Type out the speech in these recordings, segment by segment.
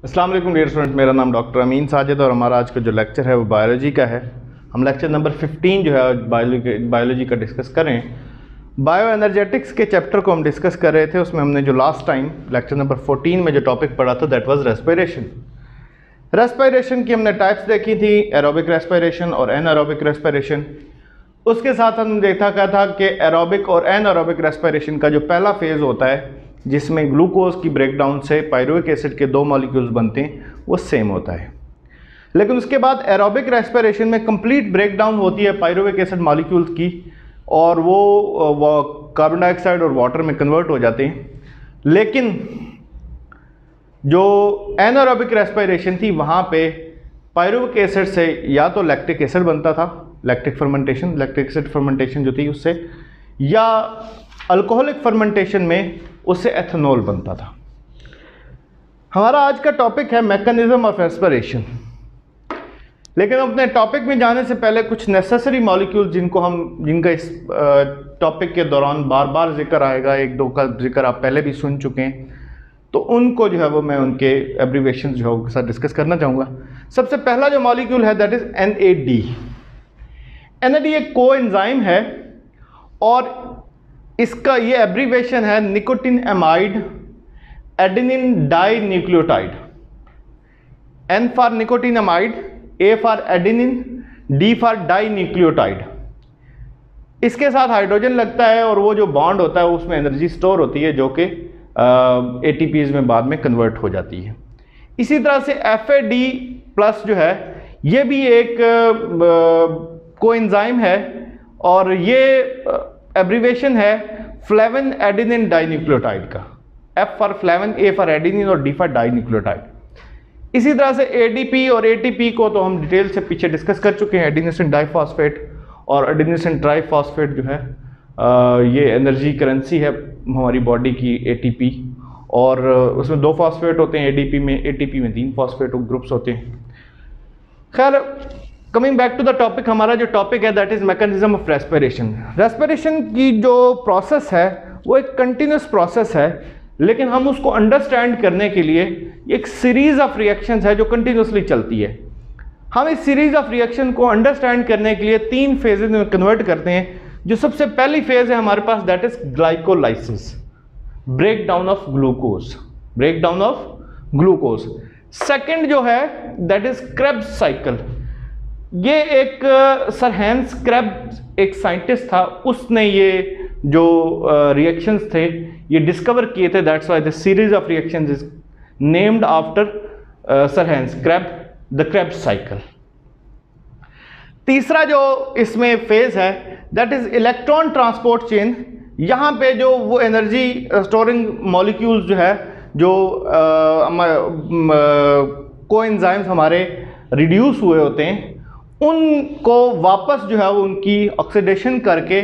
अस्सलाम वालेकुम dear student, मेरा नाम डॉक्टर अमीन साजिद और हमारा आज का जो लेक्चर है वो बायोलॉजी का है। हम लेक्चर नंबर 15 जो है बायोलॉजी का डिस्कस कर रहे हैं। बायो एनर्जेटिक्स के चैप्टर को हम डिस्कस कर रहे थे। उसमें हमने जो लास्ट टाइम लेक्चर नंबर 14 में जो टॉपिक पढ़ा था दैट वाज रेस्पिरेशन। रेस्पिरेशन की हमने टाइप्स देखी थी, एरोबिक रेस्पिरेशन और एनारोबिक रेस्पिरेशन। उसके साथ हमने देखा क्या था कि एरोबिक और एनारोबिक रेस्पिरेशन का जो पहला फेज़ होता है जिसमें ग्लूकोज की ब्रेकडाउन से पायरुविक एसिड के दो मॉलिक्यूल्स बनते हैं वो सेम होता है। लेकिन उसके बाद एरोबिक रेस्पिरेशन में कंप्लीट ब्रेकडाउन होती है पायरुविक एसिड मॉलिक्यूल्स की और वो कार्बन डाइऑक्साइड और वाटर में कन्वर्ट हो जाते हैं। लेकिन जो एनारोबिक रेस्पिरेशन थी वहाँ पे पायरुविक एसिड से या तो लैक्टिक एसिड बनता था, लैक्टिक एसिड फर्मेंटेशन जो थी उससे, या अल्कोहलिक फर्मेंटेशन में उससे एथेनॉल बनता था। हमारा आज का टॉपिक है मैकेनिज्म ऑफ रेस्पिरेशन। लेकिन अपने टॉपिक में जाने से पहले कुछ नेसेसरी मॉलिक्यूल जिनका इस टॉपिक के दौरान बार बार जिक्र आएगा, एक दो का जिक्र आप पहले भी सुन चुके हैं, तो उनको जो है वो मैं उनके एब्रीवेशन जो है उनके साथ डिस्कस करना चाहूँगा। सबसे पहला जो मॉलिक्यूल है दैट इज NAD। NAD एक कोएंजाइम है और इसका ये एब्रीवेशन है nicotinamide adenine dinucleotide. N for nicotinamide, A for adenine, D for dinucleotide. इसके साथ हाइड्रोजन लगता है और वो जो बॉन्ड होता है उसमें एनर्जी स्टोर होती है जो कि ATPs में बाद में कन्वर्ट हो जाती है। इसी तरह से FAD+ जो है ये भी एक कोएंजाइम है और ये एब्रीवेशन है फ्लेविन एडेनिन डाइन्यूक्लियोटाइड का। F for flavin, A for adenine और D फॉर डाइन्यूक्लियोटाइड। इसी तरह से ADP और ATP को तो हम डिटेल से पीछे डिस्कस कर चुके हैं। एडिनोसिन डाइफॉस्फेट और एडिनोसिन ट्राइफॉस्फेट जो है ये एनर्जी करेंसी है हमारी बॉडी की ATP, और उसमें 2 फॉस्फेट होते हैं ADP में, ATP में 3 फॉस्फेट ग्रुप्स होते हैं। खैर, coming back to the topic, हमारा जो टॉपिक है that is mechanism of respiration. Respiration की जो प्रोसेस है वो एक कंटिन्यूस प्रोसेस है, लेकिन हम उसको अंडरस्टैंड करने के लिए एक सीरीज ऑफ रिएक्शंस है जो कंटिन्यूसली चलती है। हम इस सीरीज ऑफ रिएक्शन को अंडरस्टैंड करने के लिए 3 फेजेज में कन्वर्ट करते हैं। जो सबसे पहली फेज है हमारे पास that is glycolysis, breakdown of glucose. Second जो है दैट इज क्रेब्स साइकिल। ये एक सर हैंस क्रेब्स एक साइंटिस्ट था, उसने ये जो रिएक्शंस थे ये डिस्कवर किए थे। That's why the series of reactions is named after sir Hans Krebs, the Krebs cycle. तीसरा जो इसमें फेज है that is electron transport chain. यहाँ पे जो वो एनर्जी स्टोरिंग मॉलिक्यूल्स जो है जो कोएंजाइम्स हमारे रिड्यूस हुए होते हैं उनको वापस जो है वो उनकी ऑक्सीडेशन करके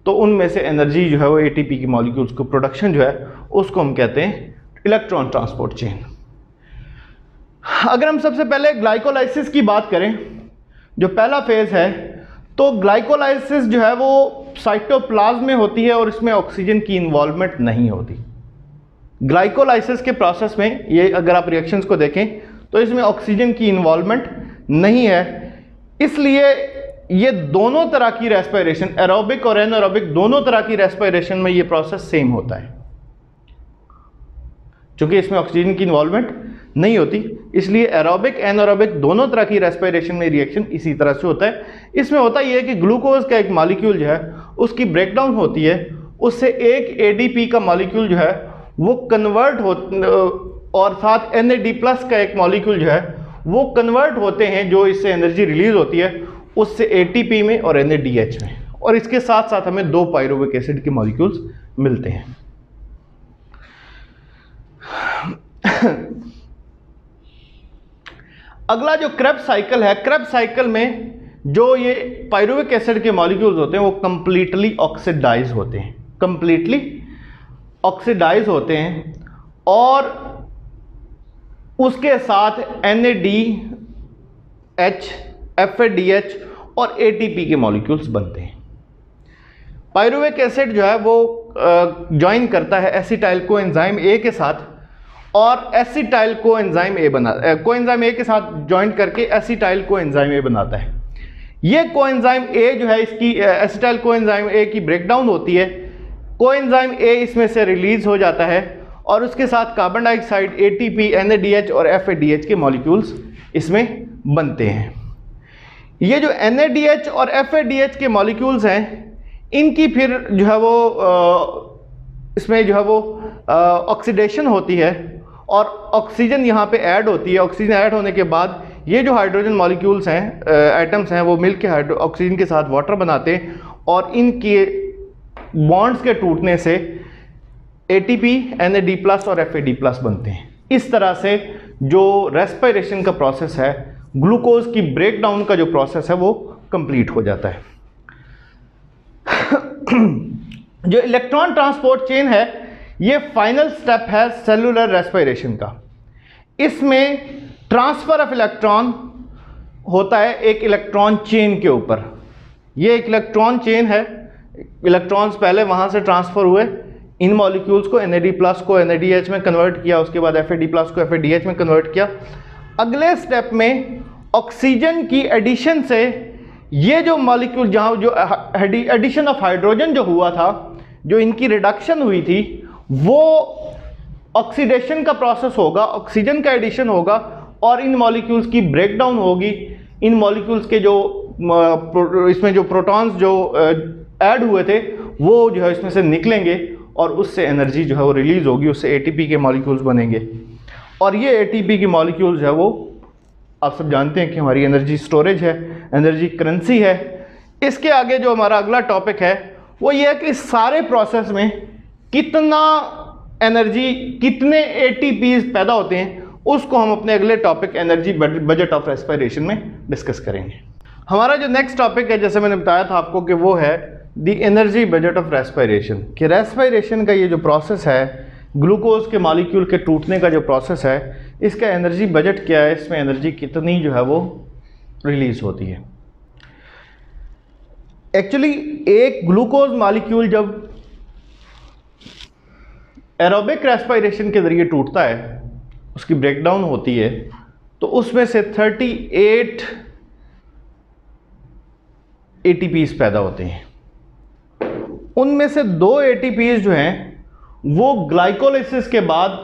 तो उनमें से एनर्जी जो है वो ATP की मॉलिक्यूल्स को प्रोडक्शन जो है उसको हम कहते हैं इलेक्ट्रॉन ट्रांसपोर्ट चेन। अगर हम सबसे पहले ग्लाइकोलाइसिस की बात करें, जो पहला फेज है, तो ग्लाइकोलाइसिस जो है वो साइटोप्लाज्म में होती है और इसमें ऑक्सीजन की इन्वॉल्वमेंट नहीं होती। ग्लाइकोलाइसिस के प्रोसेस में ये अगर आप रिएक्शंस को देखें तो इसमें ऑक्सीजन की इन्वॉल्वमेंट नहीं है, इसलिए ये दोनों तरह की रेस्पिरेशन, एरोबिक और एनारोबिक दोनों तरह की रेस्पिरेशन में ये प्रोसेस सेम होता है। क्योंकि इसमें ऑक्सीजन की इन्वॉल्वमेंट नहीं होती इसलिए एरोबिक एनारोबिक दोनों तरह की रेस्पिरेशन में रिएक्शन इसी तरह से होता है। इसमें होता ये है कि ग्लूकोज का एक मॉलिक्यूल जो है उसकी ब्रेकडाउन होती है, उससे एक ADP का मॉलिक्यूल जो है वो कन्वर्ट हो और साथ NAD+ का एक मॉलिक्यूल जो है वो कन्वर्ट होते हैं, जो इससे एनर्जी रिलीज होती है उससे ATP में और NADH में, और इसके साथ साथ हमें 2 पायरुविक एसिड के मॉलिक्यूल्स मिलते हैं। अगला जो क्रेब्स साइकिल है, क्रेब्स साइकिल में जो ये पायरुविक एसिड के मॉलिक्यूल्स होते हैं वो कंप्लीटली ऑक्सीडाइज होते हैं और उसके साथ NADH, FADH और ATP के मॉलिक्यूल्स बनते हैं। पायरुविक एसिड जो है वो ज्वाइन करता है एसिटाइल कोएंजाइम A के साथ और acetyl coenzyme A coenzyme A के साथ ज्वाइंट करके एसिटाइल कोएंजाइम ए बनाता है। ये कोएंजाइम ए जो है, इसकी एसिटाइल कोएंजाइम ए की ब्रेकडाउन होती है, कोएंजाइम ए इसमें से रिलीज हो जाता है और उसके साथ कार्बन डाइऑक्साइड, एटीपी, NADH और FADH के मॉलिक्यूल्स इसमें बनते हैं। ये जो NADH और FADH के मॉलिक्यूल्स हैं, इनकी फिर जो है वो इसमें जो है वो ऑक्सीडेशन होती है और ऑक्सीजन यहाँ पे ऐड होती है। ऑक्सीजन ऐड होने के बाद ये जो हाइड्रोजन मॉलिक्यूल्स हैं, एटम्स हैं, वो मिलकर ऑक्सीजन के साथ वाटर बनाते हैं और इनके बॉन्ड्स के टूटने से ATP, NAD+ और FAD+ बनते हैं। इस तरह से जो रेस्पिरेशन का प्रोसेस है, ग्लूकोज की ब्रेकडाउन का जो प्रोसेस है, वो कंप्लीट हो जाता है। जो इलेक्ट्रॉन ट्रांसपोर्ट चेन है, ये फाइनल स्टेप है सेलुलर रेस्पिरेशन का। इसमें ट्रांसफर ऑफ इलेक्ट्रॉन होता है एक इलेक्ट्रॉन चेन के ऊपर। ये एक इलेक्ट्रॉन चेन है, इलेक्ट्रॉन्स पहले वहाँ से ट्रांसफ़र हुए, इन मॉलिक्यूल्स को NAD+ को NADH में कन्वर्ट किया, उसके बाद FAD+ को FADH में कन्वर्ट किया। अगले स्टेप में ऑक्सीजन की एडिशन से ये जो मॉलिक्यूल, जहाँ जो एडिशन ऑफ हाइड्रोजन जो हुआ था, जो इनकी रिडक्शन हुई थी, वो ऑक्सीडेशन का प्रोसेस होगा, ऑक्सीजन का एडिशन होगा और इन मॉलिक्यूल्स की ब्रेकडाउन होगी। इन मॉलिक्यूल्स के जो इसमें जो प्रोटॉन्स जो ऐड हुए थे, वो जो है इसमें से निकलेंगे और उससे एनर्जी जो है वो रिलीज होगी, उससे ATP के मॉलिक्यूल्स बनेंगे। और ये ATP की मॉलिक्यूल्स है वो आप सब जानते हैं कि हमारी एनर्जी स्टोरेज है, एनर्जी करेंसी है। इसके आगे जो हमारा अगला टॉपिक है वो ये है कि इस सारे प्रोसेस में कितना एनर्जी, कितने ATPs पैदा होते हैं, उसको हम अपने अगले topic energy budget of respiration में डिस्कस करेंगे। हमारा जो नेक्स्ट टॉपिक है, जैसे मैंने बताया था आपको, कि वो है the energy budget of respiration. कि रेस्पिरेशन का ये जो प्रोसेस है, ग्लूकोज के मॉलिक्यूल के टूटने का जो प्रोसेस है, इसका एनर्जी बजट क्या है, इसमें एनर्जी कितनी जो है वो रिलीज होती है। एक्चुअली एक ग्लूकोज मॉलिक्यूल जब एरोबिक रेस्पिरेशन के जरिए टूटता है, उसकी ब्रेकडाउन होती है, तो उसमें से 38 ATPs पैदा होते हैं। उनमें से 2 ATPs जो हैं वो ग्लाइकोलाइसिस के बाद,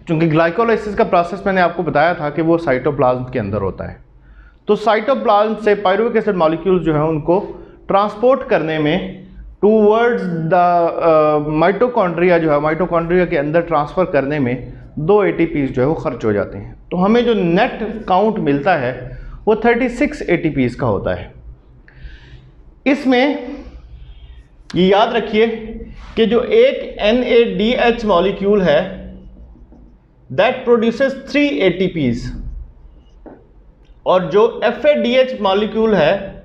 चूंकि ग्लाइकोलाइसिस का प्रोसेस मैंने आपको बताया था कि वो साइटोप्लाज्म के अंदर होता है, तो साइटोप्लाज्म से पायरुविक एसिड मॉलिक्यूल्स जो हैं उनको ट्रांसपोर्ट करने में टूवर्ड्स द माइटोकॉन्ड्रिया, जो है माइटोकॉन्ड्रिया के अंदर ट्रांसफ़र करने में 2 ATPs जो है वो खर्च हो जाते हैं। तो हमें जो नेट काउंट मिलता है वो 36 ATPs का होता है। इसमें ये याद रखिए कि जो एक NADH मॉलिक्यूल है दैट प्रोड्यूसेस 3 ATPs और जो FADH मॉलिक्यूल है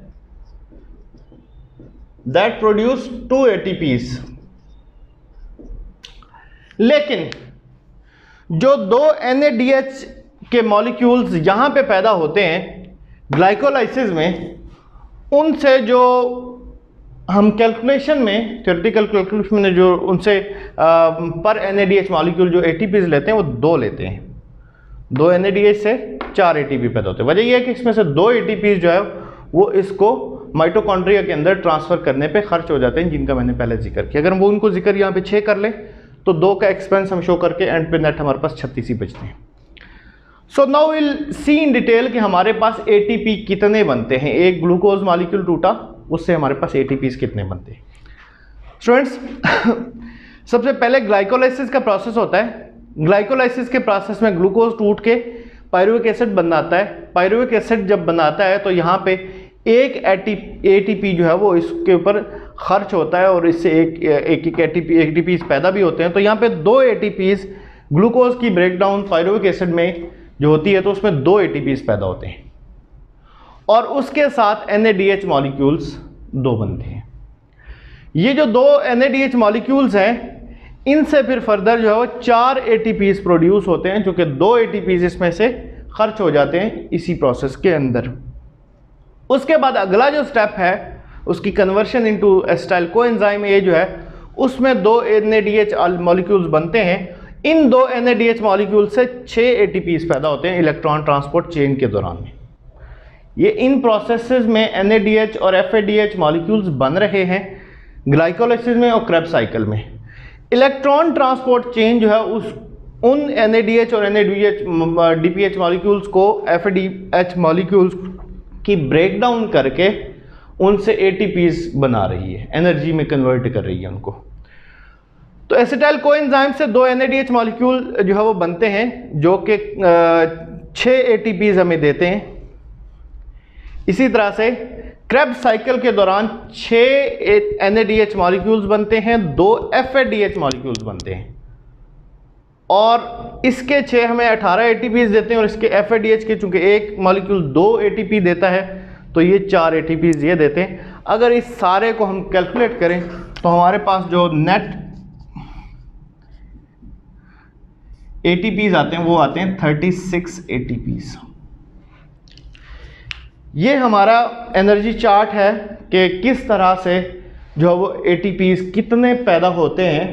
दैट प्रोड्यूस 2 ATPs। लेकिन जो 2 NADH के मॉलिक्यूल्स यहां पे पैदा होते हैं ग्लाइकोलाइसिस में, उनसे जो हम कैलकुलेशन में, थ्योरेटिकल कैलकुलेशन में जो उनसे पर NADH मॉलिक्यूल जो ATPs लेते हैं वो 2 लेते हैं। 2 NADH से 4 ATP पैदा होते हैं। वजह यह है कि इसमें से 2 ATPs जो है वो इसको माइटोकॉन्ड्रिया के अंदर ट्रांसफ़र करने पे खर्च हो जाते हैं, जिनका मैंने पहले जिक्र किया। अगर हम वो उनको जिक्र यहाँ पे 6 कर लें तो 2 का एक्सपेंस हम शो करके एंड पे नेट हमारे पास 36 ही बचते हैं। So now will see in detail कि हमारे पास ATP कितने बनते हैं। एक ग्लूकोज मॉलिक्यूल टूटा, उससे हमारे पास ATPs कितने बनते हैं। स्टूडेंट्स, सबसे पहले ग्लाइकोलाइसिस का प्रोसेस होता है। ग्लाइकोलाइसिस के प्रोसेस में ग्लूकोज टूट के पायरुविक एसिड बनाता है। पायरुविक एसिड जब बनाता है तो यहाँ पे एक ATP जो है वो इसके ऊपर खर्च होता है और इससे एक ATPs पैदा भी होते हैं। तो यहाँ पे 2 ATPs ग्लूकोज की ब्रेकडाउन पायरुविक एसिड में जो होती है तो उसमें 2 ATPs पैदा होते हैं और उसके साथ NADH मॉलिक्यूल्स 2 बनते हैं। ये जो 2 NADH मॉलिक्यूल्स हैं, इनसे फिर फर्दर जो है वो 4 ATPs प्रोड्यूस होते हैं, जो कि 2 ATPs इसमें से खर्च हो जाते हैं इसी प्रोसेस के अंदर। उसके बाद अगला जो स्टेप है उसकी conversion into acetyl coenzyme A जो है, उसमें 2 NADH मॉलिक्यूल्स बनते हैं। इन दो NADH मॉलिक्यूल से 6 ATPs पैदा होते हैं इलेक्ट्रॉन ट्रांसपोर्ट चेन के दौरान में। ये इन प्रोसेसेस में NADH और FADH मॉलिक्यूल्स बन रहे हैं ग्लाइकोलाइसिस में और क्रेब्स साइकिल में। इलेक्ट्रॉन ट्रांसपोर्ट चेन जो है उन NADH और DPH मॉलिक्यूल्स को FADH मॉलिक्यूल्स की ब्रेकडाउन करके उनसे ATPs बना रही है, एनर्जी में कन्वर्ट कर रही है उनको। तो एसिटाइल कोएंजाइम से 2 NADH मॉलिक्यूल जो है वो बनते हैं जो कि 6 ATPs हमें देते हैं। इसी तरह से क्रेब्स साइकिल के दौरान 6 NADH मॉलिक्यूल्स बनते हैं, 2 FADH मॉलिक्यूल्स बनते हैं और इसके 6 हमें 18 ATPs देते हैं और इसके FADH के चूंकि एक मॉलिक्यूल 2 ATP देता है तो ये 4 ATPs ये देते हैं। अगर इस सारे को हम कैलकुलेट करें तो हमारे पास जो नेट ATPs आते हैं वो आते हैं 36 ATPs। ये हमारा एनर्जी चार्ट है कि किस तरह से जो है वो ATPs कितने पैदा होते हैं।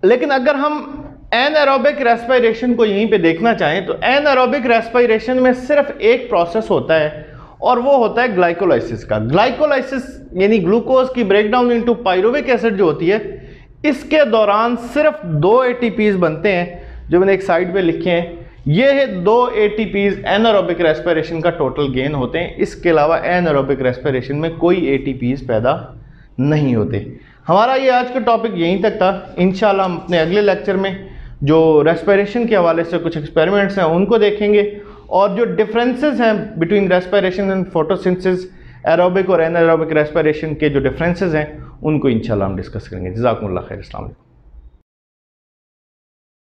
लेकिन अगर हम एनएरोबिक रेस्पिरेशन को यहीं पे देखना चाहें तो एनएरोबिक रेस्पिरेशन में सिर्फ एक प्रोसेस होता है और वो होता है ग्लाइकोलाइसिस का। ग्लाइकोलाइसिस यानी ग्लूकोज की ब्रेकडाउन इनटू पायरुविक एसिड जो होती है, इसके दौरान सिर्फ 2 ATPs बनते हैं जो मैंने एक साइड पे लिखे हैं। ये 2 ATPs एनारोबिक रेस्पिरेशन का टोटल गेन होते हैं। इसके अलावा एनारोबिक रेस्पिरेशन में कोई ATPs पैदा नहीं होते। हमारा ये आज का टॉपिक यहीं तक था। इंशाल्लाह हम अपने अगले लेक्चर में जो रेस्पिरेशन के हवाले से कुछ एक्सपेरिमेंट्स हैं उनको देखेंगे और जो डिफरेंसेस हैं between respiration and photosynthesis, aerobic और एनारोबिक रेस्पिरेशन के जो डिफरेंसेस हैं उनको इंशाल्लाह हम डिस्कस करेंगे। जज़ाकुमुल्लाह खैर। अस्सलाम वालेकुम।